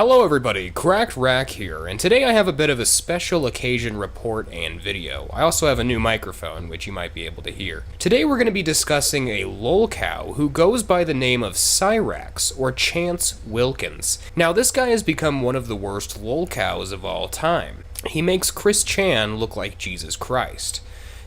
Hello everybody, CrackedRack here, and today I have a bit of a special occasion report and video. I also have a new microphone, which you might be able to hear. Today we're going to be discussing a Lolcow who goes by the name of Cyraxx, or Chance Wilkins. Now this guy has become one of the worst Lolcows of all time. He makes Chris Chan look like Jesus Christ.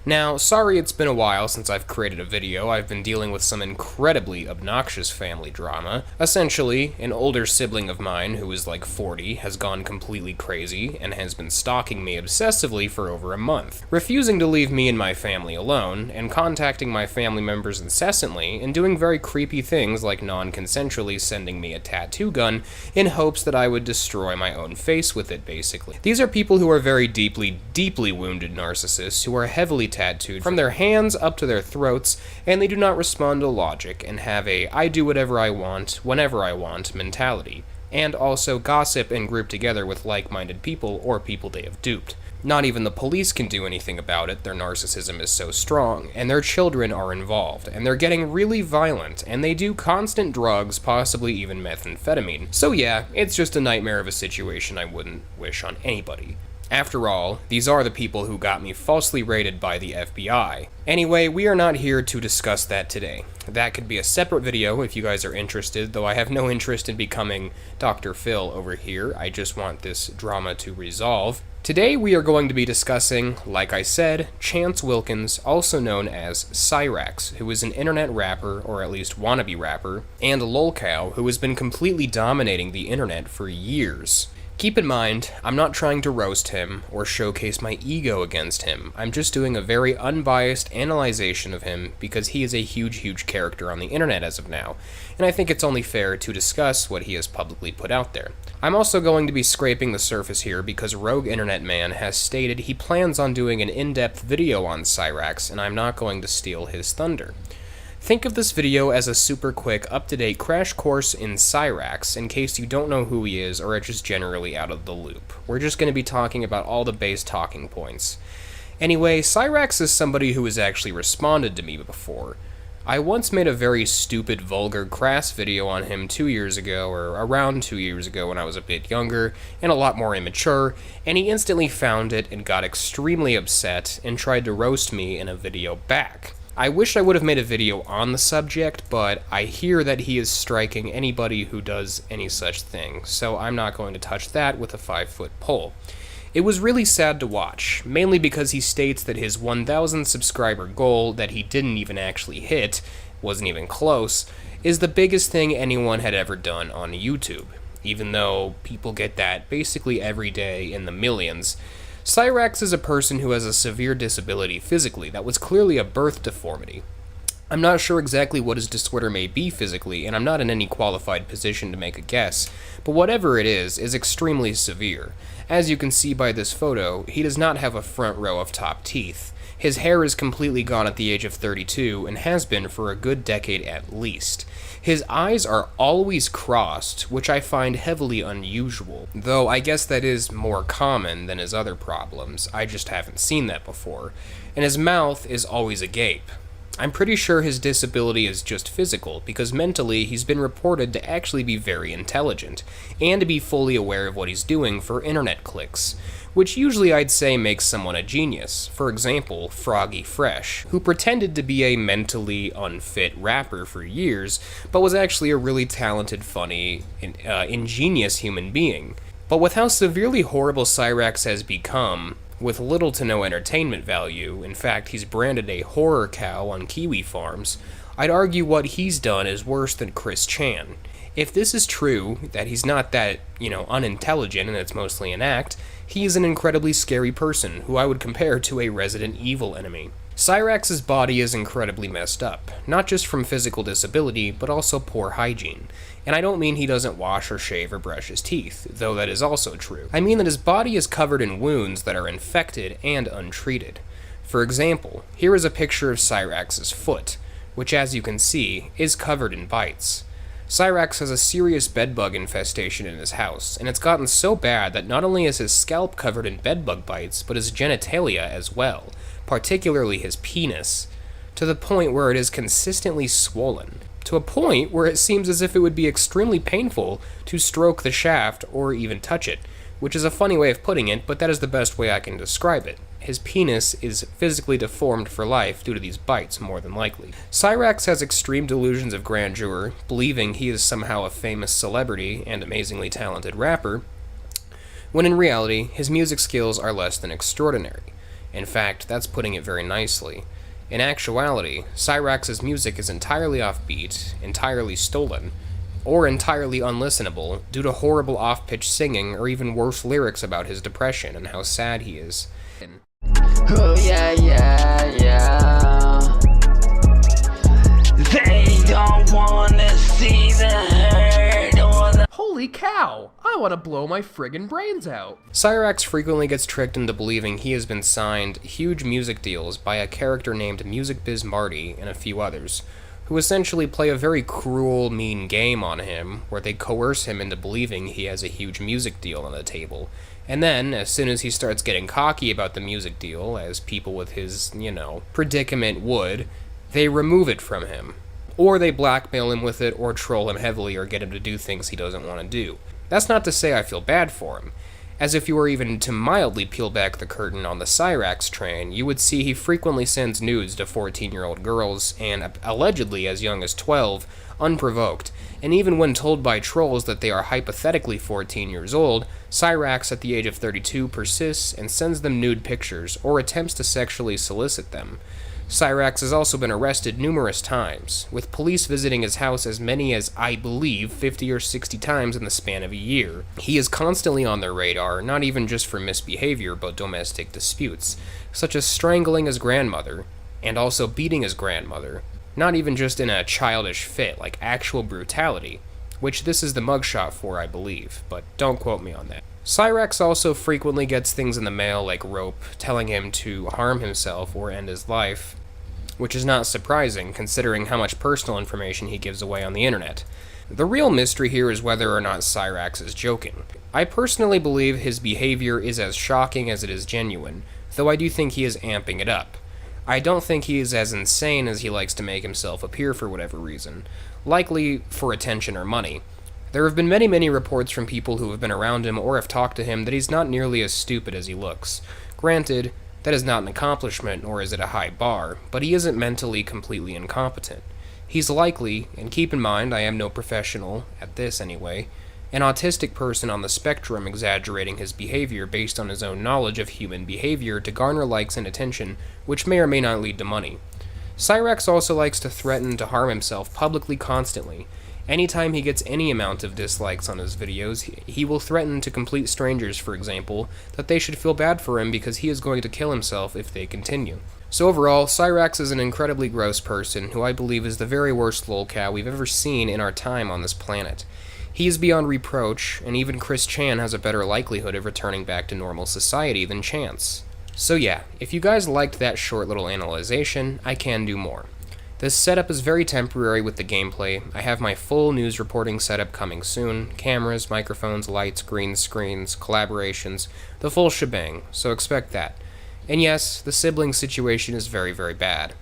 Now, sorry it's been a while since I've created a video. I've been dealing with some incredibly obnoxious family drama. Essentially, an older sibling of mine, who is like 40, has gone completely crazy and has been stalking me obsessively for over a month, refusing to leave me and my family alone, and contacting my family members incessantly, and doing very creepy things like non-consensually sending me a tattoo gun in hopes that I would destroy my own face with it, basically. These are people who are very deeply, deeply wounded narcissists who are heavily tattooed from their hands up to their throats, and they do not respond to logic and have a I do whatever I want, whenever I want mentality, and also gossip and group together with like-minded people or people they have duped. Not even the police can do anything about it, their narcissism is so strong, and their children are involved, and they're getting really violent, and they do constant drugs, possibly even methamphetamine. So yeah, it's just a nightmare of a situation I wouldn't wish on anybody. After all, these are the people who got me falsely raided by the FBI. Anyway, we are not here to discuss that today. That could be a separate video if you guys are interested, though I have no interest in becoming Dr. Phil over here. I just want this drama to resolve. Today we are going to be discussing, like I said, Chance Wilkins, also known as Cyraxx, who is an internet rapper, or at least wannabe rapper, and Lolcow, who has been completely dominating the internet for years. Keep in mind, I'm not trying to roast him or showcase my ego against him. I'm just doing a very unbiased analyzation of him because he is a huge character on the internet as of now, and I think it's only fair to discuss what he has publicly put out there. I'm also going to be scraping the surface here because Rogue Internet Man has stated he plans on doing an in-depth video on Cyraxx, and I'm not going to steal his thunder. Think of this video as a super quick, up-to-date crash course in Cyraxx in case you don't know who he is or are just generally out of the loop. We're just going to be talking about all the base talking points. Anyway, Cyraxx is somebody who has actually responded to me before. I once made a very stupid, vulgar, crass video on him 2 years ago, or around 2 years ago when I was a bit younger and a lot more immature, and he instantly found it and got extremely upset and tried to roast me in a video back. I wish I would have made a video on the subject, but I hear that he is striking anybody who does any such thing, so I'm not going to touch that with a 5-foot pole. It was really sad to watch, mainly because he states that his 1,000 subscriber goal that he didn't even actually hit, wasn't even close, is the biggest thing anyone had ever done on YouTube, even though people get that basically every day in the millions. Cyraxx is a person who has a severe disability physically that was clearly a birth deformity. I'm not sure exactly what his disorder may be physically, and I'm not in any qualified position to make a guess, but whatever it is extremely severe. As you can see by this photo, he does not have a front row of top teeth. His hair is completely gone at the age of 32 and has been for a good decade at least. His eyes are always crossed, which I find heavily unusual, though I guess that is more common than his other problems. I just haven't seen that before. And his mouth is always agape. I'm pretty sure his disability is just physical, because mentally he's been reported to actually be very intelligent, and to be fully aware of what he's doing for internet clicks, which usually I'd say makes someone a genius. For example, Froggy Fresh, who pretended to be a mentally unfit rapper for years, but was actually a really talented, funny, ingenious human being. But with how severely horrible Cyraxx has become, with little to no entertainment value, in fact he's branded a horror cow on kiwi farms, I'd argue what he's done is worse than Chris Chan. If this is true, that he's not that, unintelligent and it's mostly an act, he is an incredibly scary person who I would compare to a Resident Evil enemy. Cyraxx's body is incredibly messed up, not just from physical disability, but also poor hygiene. And I don't mean he doesn't wash or shave or brush his teeth, though that is also true. I mean that his body is covered in wounds that are infected and untreated. For example, here is a picture of Cyraxx's foot, which as you can see, is covered in bites. Cyraxx has a serious bedbug infestation in his house, and it's gotten so bad that not only is his scalp covered in bedbug bites, but his genitalia as well, particularly his penis, to the point where it is consistently swollen. to a point where it seems as if it would be extremely painful to stroke the shaft or even touch it, which is a funny way of putting it, but that is the best way I can describe it. His penis is physically deformed for life due to these bites, more than likely. Cyraxx has extreme delusions of grandeur, believing he is somehow a famous celebrity and amazingly talented rapper, when in reality, his music skills are less than extraordinary. In fact, that's putting it very nicely. In actuality, Cyraxx's music is entirely offbeat, entirely stolen, or entirely unlistenable due to horrible off-pitch singing or even worse lyrics about his depression and how sad he is. Oh yeah, yeah, yeah. They don't wanna see the hurt or the— Holy cow! I want to blow my friggin' brains out! Cyraxx frequently gets tricked into believing he has been signed huge music deals by a character named Music Biz Marty and a few others, who essentially play a very cruel, mean game on him, where they coerce him into believing he has a huge music deal on the table. And then, as soon as he starts getting cocky about the music deal, as people with his, predicament would, they remove it from him. Or they blackmail him with it, or troll him heavily, or get him to do things he doesn't want to do. That's not to say I feel bad for him. As if you were even to mildly peel back the curtain on the Cyraxx train, you would see he frequently sends nudes to 14-year-old girls, and allegedly as young as 12, unprovoked. And even when told by trolls that they are hypothetically 14 years old, Cyraxx at the age of 32 persists and sends them nude pictures, or attempts to sexually solicit them. Cyraxx has also been arrested numerous times, with police visiting his house as many as, I believe, 50 or 60 times in the span of a year. He is constantly on their radar, not even just for misbehavior, but domestic disputes, such as strangling his grandmother, and also beating his grandmother, not even just in a childish fit, like actual brutality, which this is the mugshot for, I believe, but don't quote me on that. Cyraxx also frequently gets things in the mail like rope, telling him to harm himself or end his life, which is not surprising considering how much personal information he gives away on the internet. The real mystery here is whether or not Cyraxx is joking. I personally believe his behavior is as shocking as it is genuine, though I do think he is amping it up. I don't think he is as insane as he likes to make himself appear for whatever reason, likely for attention or money. There have been many reports from people who have been around him or have talked to him that he's not nearly as stupid as he looks. Granted, that is not an accomplishment nor is it a high bar, but he isn't mentally completely incompetent. He's likely, and keep in mind I am no professional, at this anyway, an autistic person on the spectrum exaggerating his behavior based on his own knowledge of human behavior to garner likes and attention, which may or may not lead to money. Cyraxx also likes to threaten to harm himself publicly constantly. Anytime he gets any amount of dislikes on his videos, he will threaten to complete strangers, for example, that they should feel bad for him because he is going to kill himself if they continue. So overall, Cyraxx is an incredibly gross person who I believe is the very worst lolcow we've ever seen in our time on this planet. He is beyond reproach, and even Chris Chan has a better likelihood of returning back to normal society than Chance. So yeah, if you guys liked that short little analyzation, I can do more. This setup is very temporary with the gameplay. I have my full news reporting setup coming soon. Cameras, microphones, lights, green screens, collaborations, the full shebang, so expect that. And yes, the sibling situation is very bad.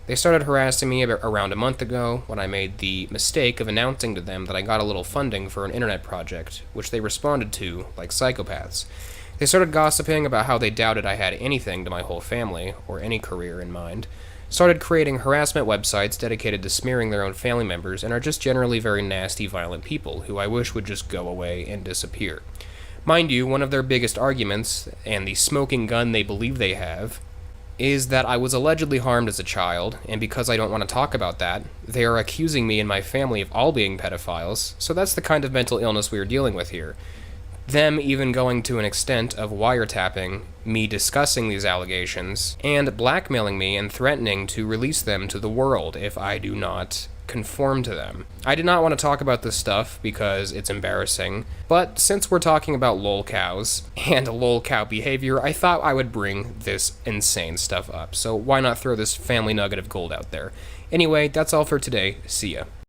They started harassing me around a month ago when I made the mistake of announcing to them that I got a little funding for an internet project, which they responded to like psychopaths. They started gossiping about how they doubted I had anything to my whole family, or any career in mind, started creating harassment websites dedicated to smearing their own family members, and are just generally very nasty, violent people who I wish would just go away and disappear. Mind you, one of their biggest arguments, and the smoking gun they believe they have, is that I was allegedly harmed as a child, and because I don't want to talk about that, they are accusing me and my family of all being pedophiles, so that's the kind of mental illness we are dealing with here. Them even going to an extent of wiretapping me discussing these allegations, and blackmailing me and threatening to release them to the world if I do not conform to them. I did not want to talk about this stuff because it's embarrassing, but since we're talking about lolcows and lolcow behavior, I thought I would bring this insane stuff up, so why not throw this family nugget of gold out there? Anyway, that's all for today. See ya.